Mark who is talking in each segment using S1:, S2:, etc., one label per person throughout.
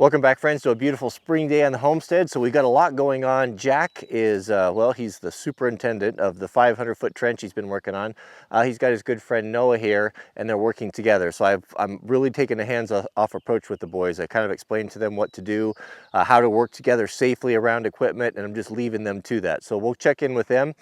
S1: Welcome back, friends, to a beautiful spring day on the homestead. So we've got a lot going on. Jack is, well, he's the superintendent of the 500-foot trench he's been working on. He's got his good friend Noah here, and they're working together. So I'm really taking a hands-off approach with the boys. I kind of explained to them what to do, how to work together safely around equipment, and I'm just leaving them to that. So we'll check in with them.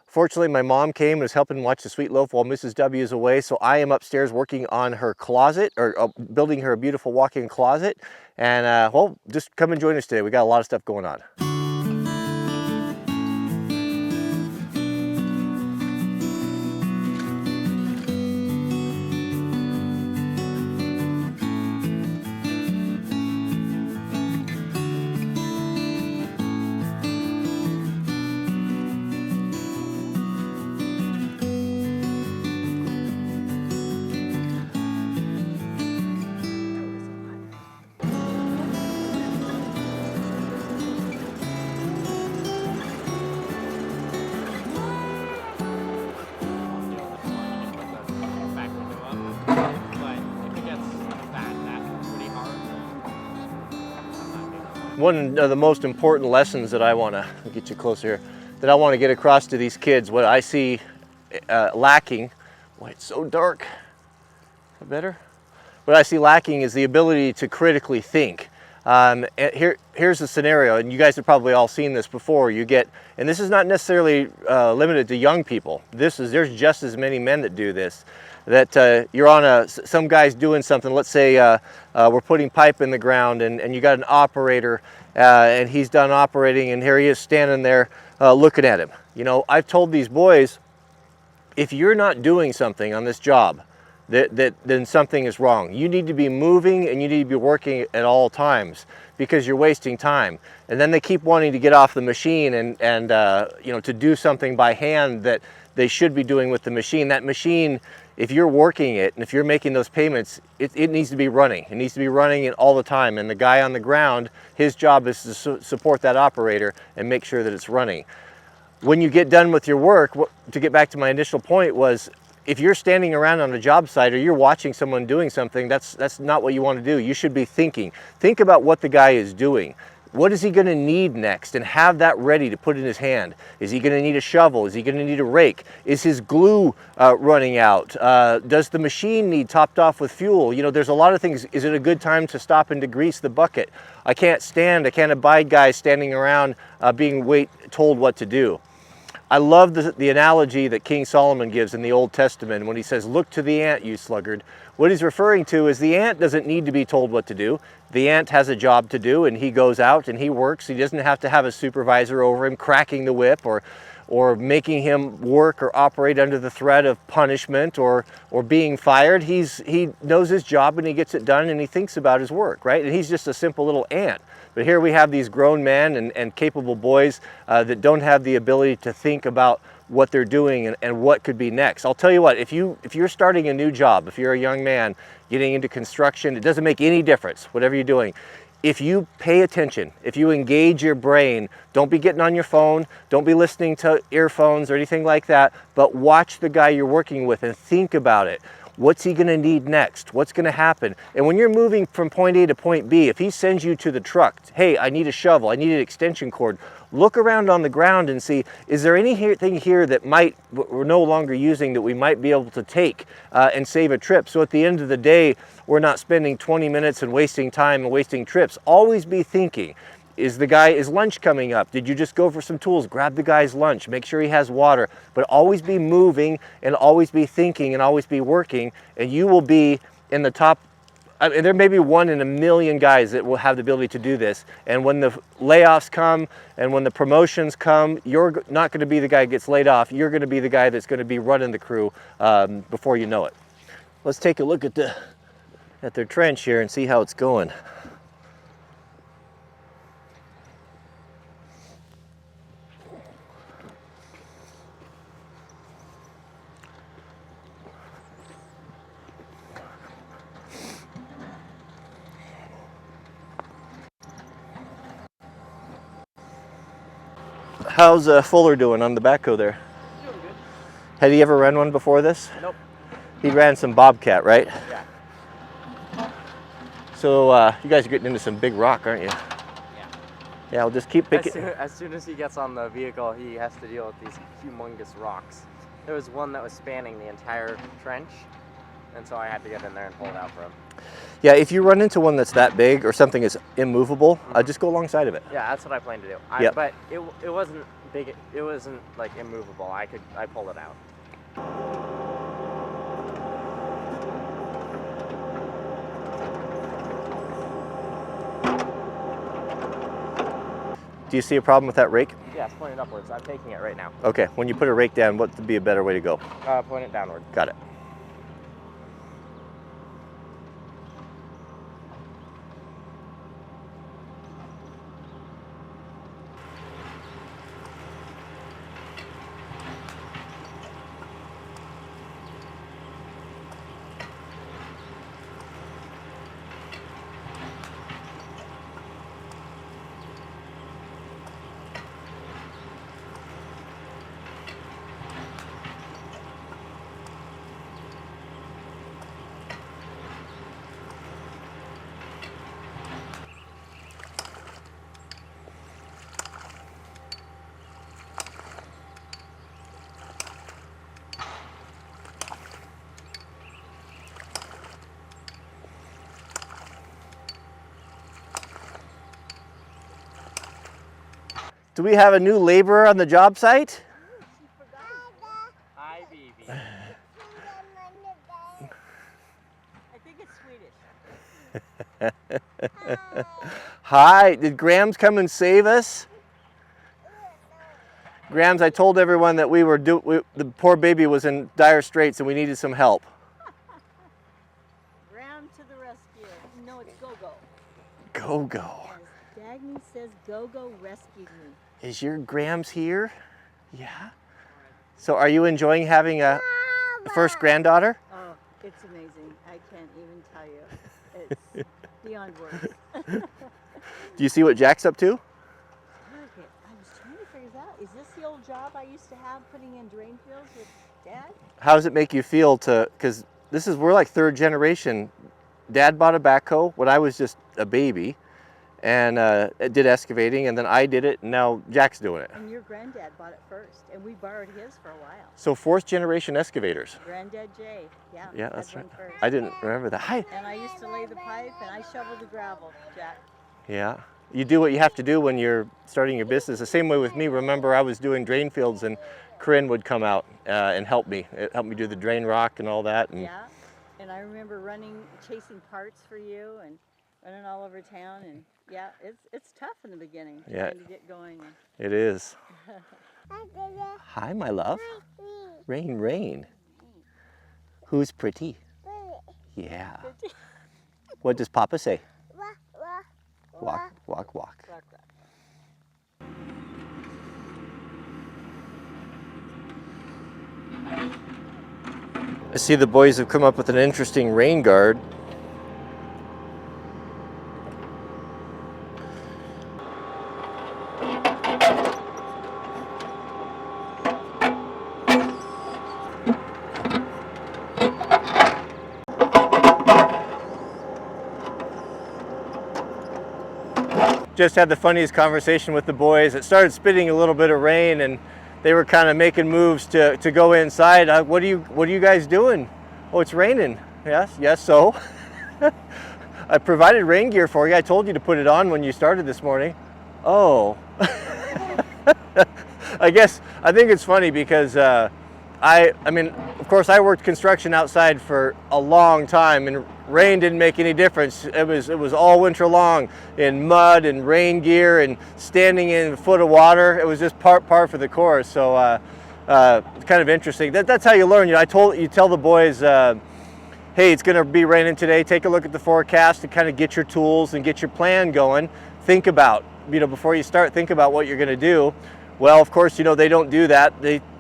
S1: Fortunately, my mom came and was helping watch the sweet loaf while Mrs. W is away, so I am upstairs working on her closet, or building her a beautiful walk-in closet. And well, just come and join us today. We got a lot of stuff going on. One of the most important lessons that I want to get you closer here, that I want to get across to these kids, what I see lacking. Boy, it's so dark. Is that better? What I see lacking is the ability to critically think. And here's the scenario, and you guys have probably all seen this before. You get, and this is not necessarily limited to young people. There's just as many men that do this. That you're on some guy's doing something. Let's say we're putting pipe in the ground, and you got an operator, and he's done operating, and here he is standing there looking at him. You know, I've told these boys, if you're not doing something on this job, then something is wrong. You need to be moving and you need to be working at all times, because you're wasting time. And then they keep wanting to get off the machine and you know, to do something by hand that they should be doing with the machine. That machine, if you're working it and if you're making those payments, it needs to be running. It needs to be running all the time. And the guy on the ground, his job is to support that operator and make sure that it's running. When you get done with your work, to get back to my initial point, was if you're standing around on a job site or you're watching someone doing something, that's not what you want to do. You should be thinking. Think about what the guy is doing. What is he going to need next, and have that ready to put in his hand? Is he going to need a shovel? Is he going to need a rake? Is his glue running out? Does the machine need topped off with fuel? You know, there's a lot of things. Is it a good time to stop and degrease the bucket? I can't abide guys standing around being told what to do. I love the analogy that King Solomon gives in the Old Testament when he says, "Look to the ant, you sluggard." What he's referring to is the ant doesn't need to be told what to do. The ant has a job to do, and he goes out and he works. He doesn't have to have a supervisor over him cracking the whip or making him work or operate under the threat of punishment or being fired. He knows his job and he gets it done, and he thinks about his work, right? And he's just a simple little ant. But here we have these grown men and capable boys that don't have the ability to think about what they're doing and what could be next. I'll tell you what, if you're starting a new job, if you're a young man getting into construction, it doesn't make any difference, whatever you're doing. If you pay attention, if you engage your brain, don't be getting on your phone, don't be listening to earphones or anything like that, but watch the guy you're working with and think about it. What's he gonna need next? What's gonna happen? And when you're moving from point A to point B, if he sends you to the truck, hey, I need a shovel, I need an extension cord, look around on the ground and see, is there anything here that we're no longer using that we might be able to take and save a trip? So at the end of the day, we're not spending 20 minutes and wasting time and wasting trips. Always be thinking. Is lunch coming up? Did you just go for some tools? Grab the guy's lunch, make sure he has water, but always be moving and always be thinking and always be working, and you will be in the top. I mean, there may be 1 in a million guys that will have the ability to do this. And when the layoffs come and when the promotions come, you're not going to be the guy who gets laid off. You're going to be the guy that's going to be running the crew before you know it. Let's take a look at their trench here and see how it's going. How's Fuller doing on the backhoe there?
S2: Doing good.
S1: Had he ever run one before this?
S2: Nope.
S1: He ran some Bobcat, right?
S2: Yeah.
S1: So you guys are getting into some big rock, aren't you? Yeah, I'll just keep picking.
S2: As soon as he gets on the vehicle, he has to deal with these humongous rocks. There was one that was spanning the entire trench, and so I had to get in there and pull it out for him.
S1: Yeah, if you run into one that's that big or something is immovable, just go alongside of it.
S2: Yeah, that's what I plan to do.
S1: Yep.
S2: But it wasn't big. It wasn't like immovable. I pulled it out.
S1: Do you see a problem with that rake?
S2: Yeah, it's pointed upwards. I'm taking it right now.
S1: Okay, when you put a rake down, what would be a better way to go?
S2: Point it downward.
S1: Got it. Do we have a new laborer on the job site?
S2: Hi, baby. I think it's Swedish.
S1: Hi, did Grams come and save us? Grams, I told everyone that the poor baby was in dire straits and we needed some help.
S3: Gram to the rescue. No, it's Go-Go.
S1: Go-Go.
S3: Yes, Dagny says Go-Go rescued me.
S1: Is your Grams here? Yeah. So are you enjoying having a first granddaughter?
S3: Oh, it's amazing. I can't even tell you. It's beyond words.
S1: Do you see what Jack's up to?
S3: I was trying to figure this out. Is this the old job I used to have putting in drain fields with Dad?
S1: How does it make you feel because we're like third generation. Dad bought a backhoe when I was just a baby and did excavating, and then I did it, and now Jack's doing it.
S3: And your granddad bought it first, and we borrowed his for a while.
S1: So fourth generation excavators.
S3: Granddad Jay, yeah.
S1: Yeah, that's right.
S3: First.
S1: I didn't remember that. Hi.
S3: And I used to lay the pipe, and I shoveled the gravel, Jack.
S1: Yeah. You do what you have to do when you're starting your business. The same way with me. Remember, I was doing drain fields, and Corinne would come out and help me. It helped me do the drain rock and all that. And
S3: yeah. And I remember chasing parts for you and running all over town, and yeah, it's tough in the beginning trying to get going.
S1: It is. Hi, my love. Rain, rain. Who's pretty? Yeah. What does Papa say? Walk, walk, walk. I see the boys have come up with an interesting rain guard. Just had the funniest conversation with the boys. It started spitting a little bit of rain, and they were kind of making moves to go inside. What are you guys doing? Oh, it's raining. Yes. So I provided rain gear for you. I told you to put it on when you started this morning. Oh, I think it's funny because I mean, of course, I worked construction outside for a long time, and rain didn't make any difference. It was all winter long in mud and rain gear and standing in a foot of water. It was just par for the course. So kind of interesting. That's how you learn. You know, you tell the boys, hey, it's going to be raining today. Take a look at the forecast and kind of get your tools and get your plan going. Think about, before you start, think about what you're going to do. Well, of course, they don't do that.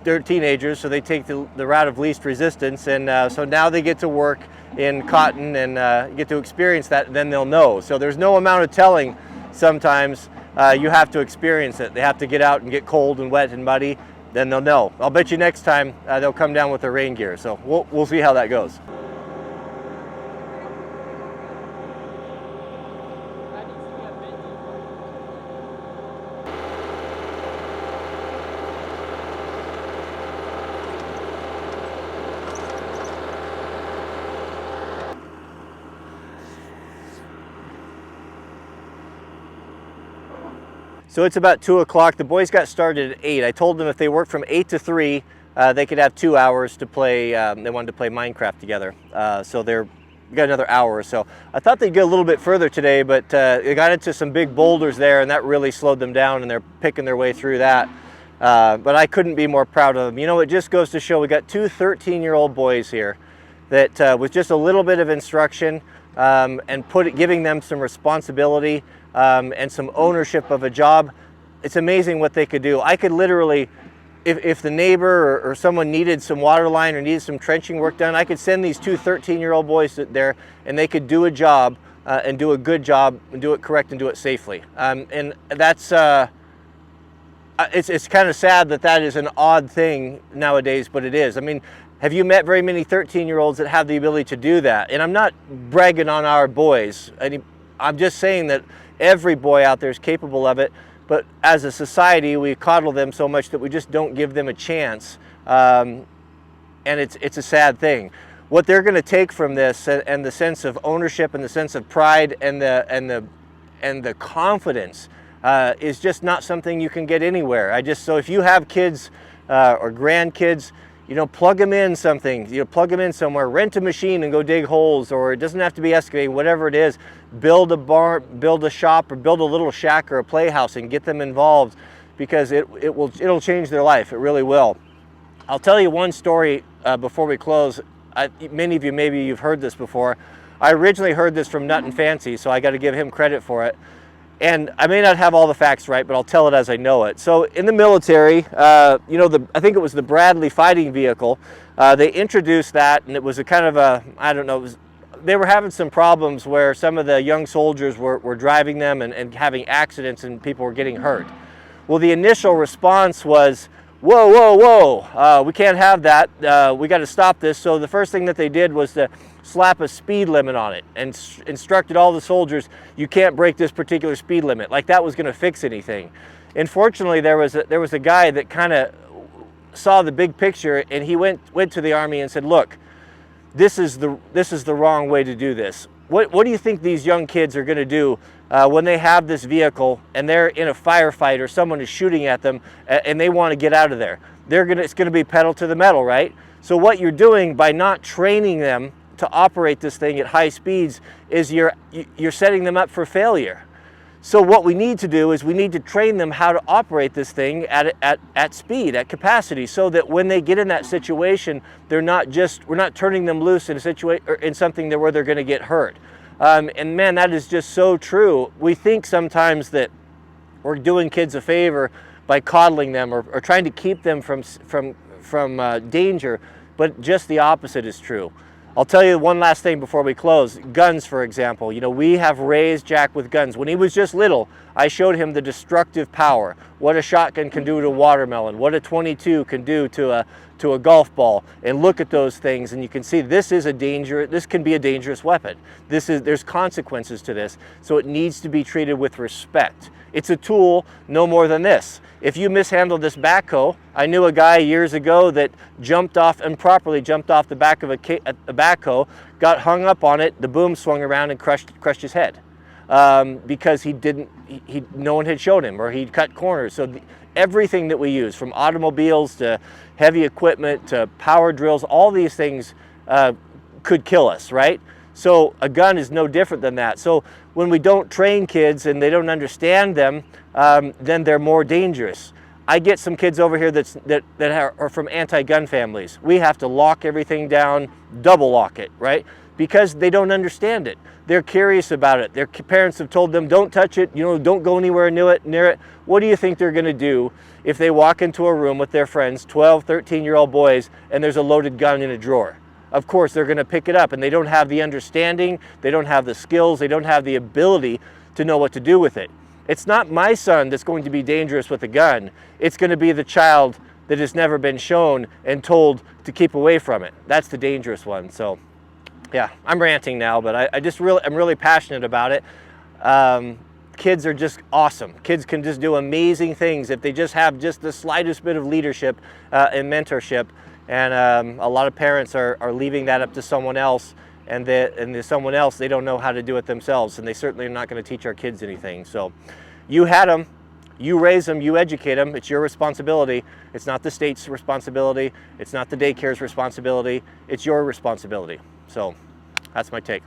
S1: They're teenagers, so they take the route of least resistance, and so now they get to work in cotton and get to experience that, and then they'll know. So there's no amount of telling sometimes. You have to experience it. They have to get out and get cold and wet and muddy, then they'll know. I'll bet you next time they'll come down with their rain gear, so we'll see how that goes. So it's about 2 o'clock. The boys got started at 8. I told them if they worked from 8 to 3, they could have 2 hours to play. They wanted to play Minecraft together. So we got another hour or so. I thought they'd get a little bit further today, but they got into some big boulders there, and that really slowed them down, and they're picking their way through that. But I couldn't be more proud of them. You know, it just goes to show we got 2 13-year-old boys here that with just a little bit of instruction and giving them some responsibility and some ownership of a job, it's amazing what they could do. I could literally, if the neighbor or someone needed some water line or needed some trenching work done, I could send these 2 13-year-old boys there and they could do a job and do a good job and do it correct and do it safely. And that's, it's kind of sad that is an odd thing nowadays, but it is. I mean, have you met very many 13-year-olds that have the ability to do that? And I'm not bragging on our boys. I'm just saying that every boy out there is capable of it. But as a society, we coddle them so much that we just don't give them a chance, and it's a sad thing. What they're going to take from this, and the sense of ownership, and the sense of pride, and the confidence, is just not something you can get anywhere. So if you have kids or grandkids, you know, plug them in something. You know, plug them in somewhere. Rent a machine and go dig holes, or it doesn't have to be excavating. Whatever it is, build a barn, build a shop, or build a little shack or a playhouse, and get them involved, because it'll change their life. It really will. I'll tell you one story before we close. Many of you, maybe you've heard this before. I originally heard this from Nut and Fancy, so I got to give him credit for it. And I may not have all the facts right, but I'll tell it as I know it. So in the military, you know, I think it was the Bradley fighting vehicle. They introduced that, and it was a kind of a, I don't know, they were having some problems where some of the young soldiers were driving them and having accidents, and people were getting hurt. Well, the initial response was, whoa, whoa, whoa, we can't have that. We got to stop this. So the first thing that they did was to slap a speed limit on it and instructed all the soldiers, you can't break this particular speed limit. Like that was going to fix anything. Unfortunately, there was a guy that kind of saw the big picture, and he went to the Army and said, look, this is the wrong way to do this. What do you think these young kids are going to do when they have this vehicle and they're in a firefight or someone is shooting at them and they want to get out of there? It's going to be pedal to the metal, right? So what you're doing by not training them to operate this thing at high speeds is you're setting them up for failure. So what we need to do is we need to train them how to operate this thing at speed, at capacity, so that when they get in that situation, we're not turning them loose in a situation or in something where they're going to get hurt. And man, that is just so true. We think sometimes that we're doing kids a favor by coddling them or trying to keep them from danger, but just the opposite is true. I'll tell you one last thing before we close. Guns, for example. You know, we have raised Jack with guns. When he was just little, I showed him the destructive power, what a shotgun can do to a watermelon, what a .22 can do to a golf ball. And look at those things, and you can see this can be a dangerous weapon. There's consequences to this, so it needs to be treated with respect. It's a tool, no more than this. If you mishandle this backhoe, I knew a guy years ago that improperly jumped off the back of a backhoe, got hung up on it, the boom swung around and crushed his head because no one had showed him, or he'd cut corners. So everything that we use, from automobiles to heavy equipment to power drills, all these things could kill us, right? So a gun is no different than that. So when we don't train kids and they don't understand them, then they're more dangerous. I get some kids over here that are from anti-gun families. We have to lock everything down, double lock it, right? Because they don't understand it. They're curious about it. Their parents have told them, don't touch it, don't go anywhere near it. What do you think they're gonna do if they walk into a room with their friends, 12, 13-year-old boys, and there's a loaded gun in a drawer? Of course, they're going to pick it up, and they don't have the understanding, they don't have the skills, they don't have the ability to know what to do with it. It's not my son that's going to be dangerous with a gun. It's going to be the child that has never been shown and told to keep away from it. That's the dangerous one. So, yeah, I'm ranting now, but I'm really passionate about it. Kids are just awesome. Kids can just do amazing things if they just have just the slightest bit of leadership and mentorship. And a lot of parents are leaving that up to someone else, and someone else, they don't know how to do it themselves, and they certainly are not going to teach our kids anything. So you had them. You raise them, you educate them, it's your responsibility. It's not the state's responsibility, it's not the daycare's responsibility, it's your responsibility. So that's my take.